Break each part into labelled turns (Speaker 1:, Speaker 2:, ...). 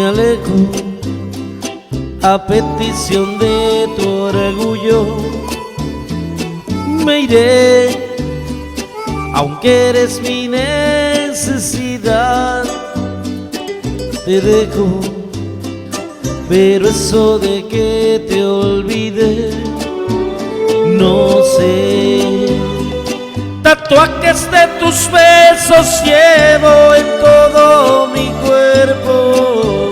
Speaker 1: me alejo a petición de tu orgullo. Me iré, aunque eres mi necesidad. Te dejo, pero eso de que te olvide, no sé. Tatuajes de tus besos llevo en todo mi cuerpo,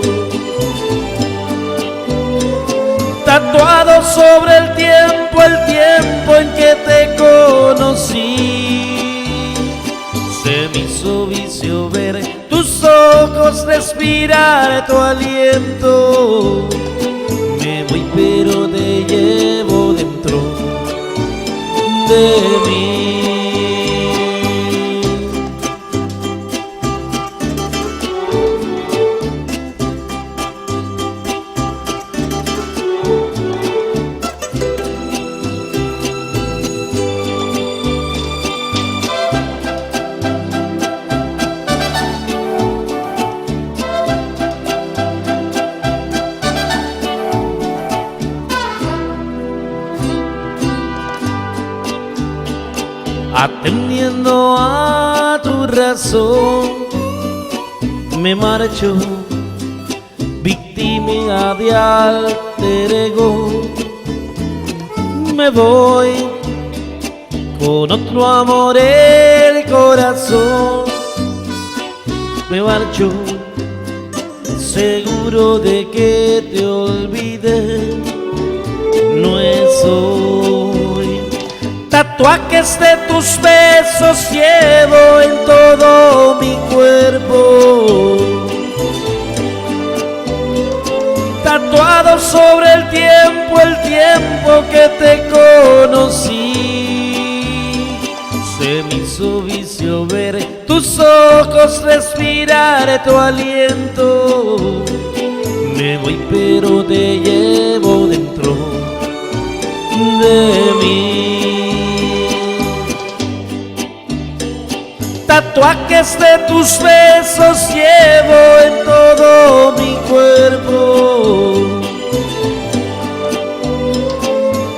Speaker 1: tatuado sobre el tiempo en que te conocí. Se me hizo vicio ver tus ojos, respirar tu aliento. Me voy pero te llevo dentro de mí. Atendiendo a tu razón, me marcho, víctima de alter ego. Me voy con otro amor el corazón. Me marcho, seguro de que te olvides. No es hoy. Tatuajes de tus besos llevo en todo mi cuerpo, tatuado sobre el tiempo que te conocí. Se me hizo vicio ver tus ojos, respirar tu aliento. Me voy pero te llevo dentro de mí. Tatuajes de tus besos llevo en todo mi cuerpo,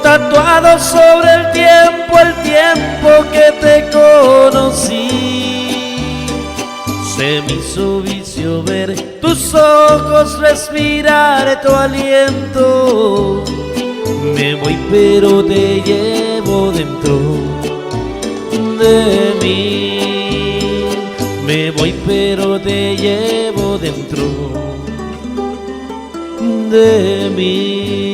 Speaker 1: tatuado sobre el tiempo que te conocí. Se me hizo vicio ver tus ojos, respirar tu aliento. Me voy pero te llevo dentro de mí. Me voy pero te llevo dentro de mí.